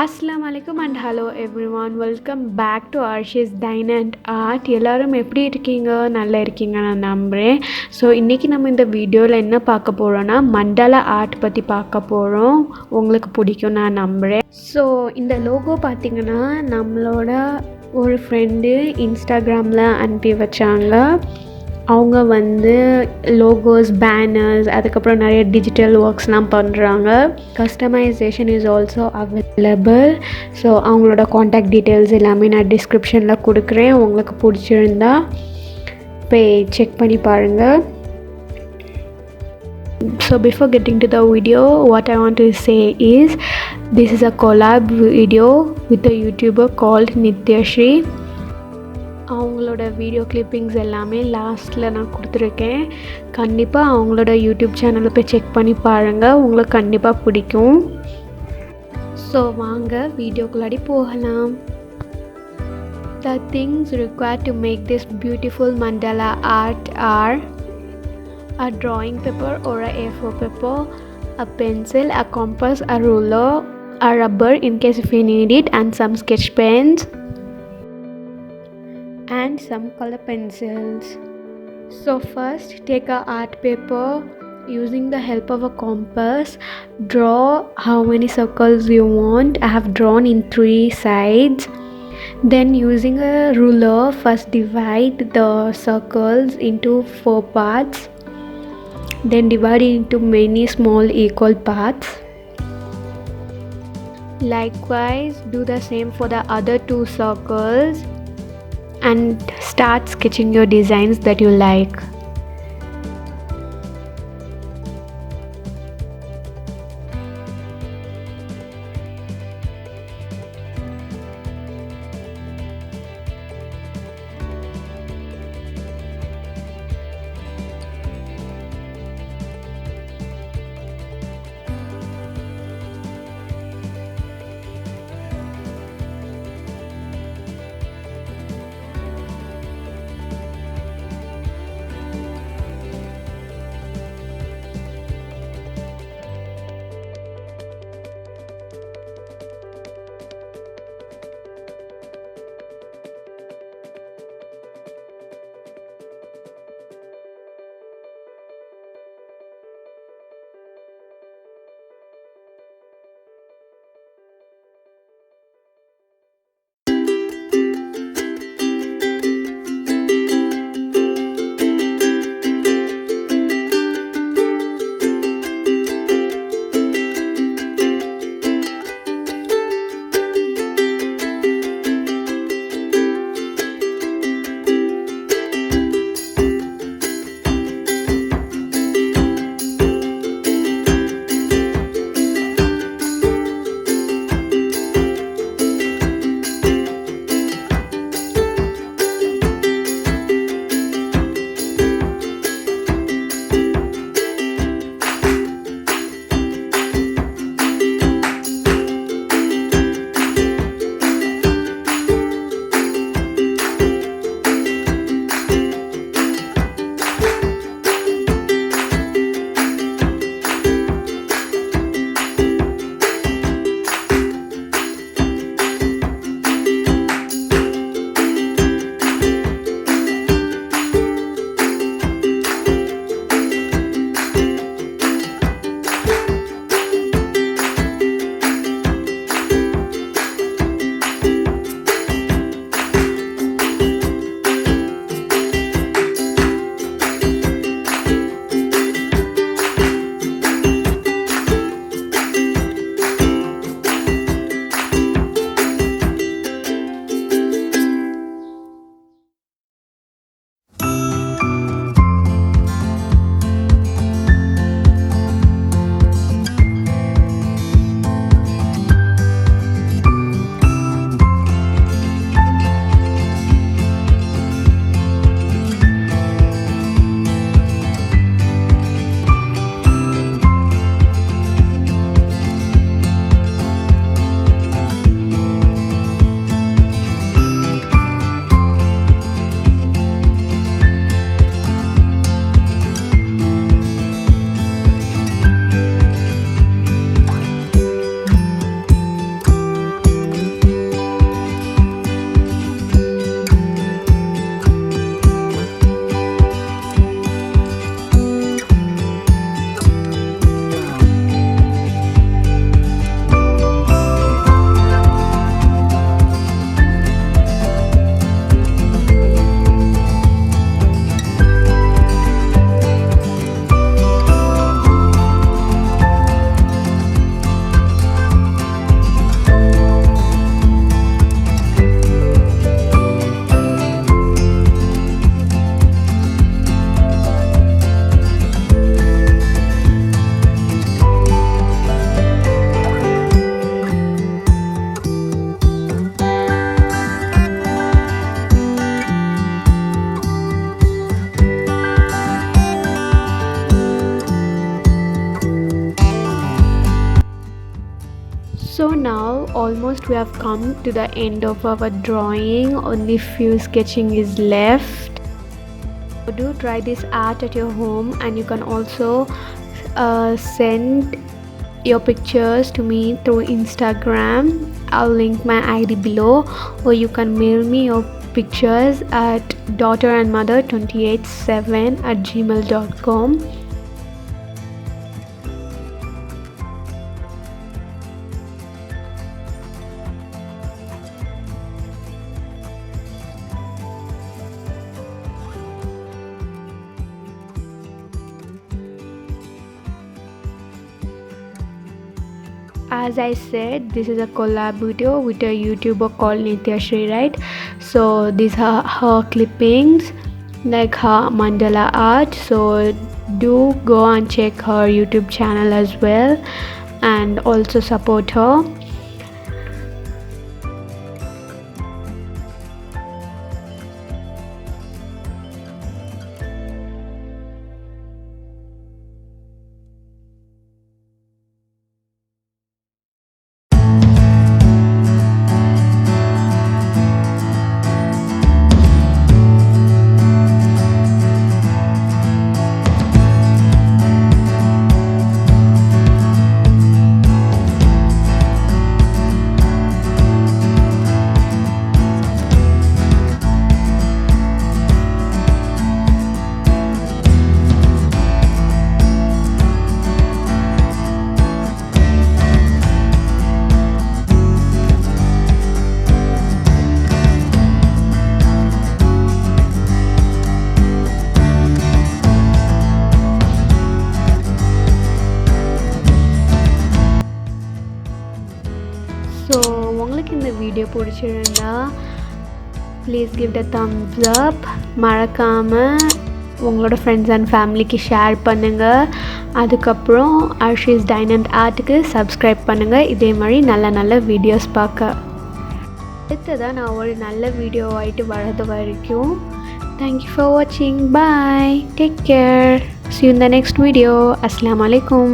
Assalamu alaikum and hello everyone. Welcome back to Arshiya's Dine and Art. எல்லாரும் எப்படி இருக்கீங்க? நல்லா இருக்கீங்க நான் நம்புகிறேன். ஸோ இன்றைக்கி நம்ம இந்த வீடியோவில் என்ன பார்க்க போகிறோன்னா மண்டலா ஆர்ட் பற்றி பார்க்க போகிறோம். உங்களுக்கு பிடிக்கும் நான் நம்புகிறேன். ஸோ இந்த லோகோ பார்த்திங்கன்னா நம்மளோட ஒரு ஃப்ரெண்டு இன்ஸ்டாகிராமில் அனுப்பி வச்சாங்க. அவங்க வந்து லோகோஸ், பேனர்ஸ், அதுக்கப்புறம் நிறைய டிஜிட்டல் ஒர்க்ஸ்லாம் பண்ணுறாங்க. Customisation is also available. So அவங்களோட காண்டாக்ட் டீட்டெயில்ஸ் எல்லாமே நான் டிஸ்கிரிப்ஷனில் கொடுக்குறேன். உங்களுக்கு பிடிச்சிருந்தா போய் செக் பண்ணி பாருங்கள். So before getting to the video, what I want to say is this is a collab video with a YouTuber called Nityashri. அவங்களோட வீடியோ கிளிப்பிங்ஸ் எல்லாமே லாஸ்ட்டில் நான் கொடுத்துருக்கேன். கண்டிப்பாக அவங்களோட யூடியூப் சேனலில் போய் செக் பண்ணி பாருங்கள், உங்களுக்கு கண்டிப்பாக பிடிக்கும். ஸோ வாங்க வீடியோக்குள்ளாடி போகலாம். The things required to make this beautiful mandala art are a drawing paper or a A4 paper, a pencil, a compass, a ruler, a rubber in case if you need it, and some sketch pens and some color pencils. So first take a art paper. Using the help of a compass, draw how many circles you want. I have drawn in 3 sides. Then using a ruler, first divide the circles into 4 parts. Then divide it into many small equal parts. Likewise, do the same for the other 2 circles and start sketching your designs that you like. almost we have come to the end of our drawing. Only few sketching is left. So do try this art at your home, and you can also send your pictures to me through Instagram. I'll link my ID below, or you can mail me your pictures at daughterandmother287@gmail.com. As I said, this is a collab video with a YouTuber called Nityashri, right? So these are her clippings, like her mandala art. So do go and check her YouTube channel as well, and also support her. So உங்களுக்கு இந்த video பிடிச்சிருந்தா please give the Thums அப். மறக்காமல் உங்களோட friends and ஃபேமிலிக்கு share பண்ணுங்கள். அதுக்கப்புறம் Arshi's டைனண்ட் ஆர்ட்டுக்கு subscribe பண்ணுங்கள். இதே மாதிரி நல்ல நல்ல வீடியோஸ் பார்க்க. அடுத்ததான் நான் ஒரு நல்ல வீடியோ ஆகிட்டு வர்றது வரைக்கும் தேங்க்யூ ஃபார் வாட்சிங். Bye, take care, see you in the next video. Assalamu alaikum.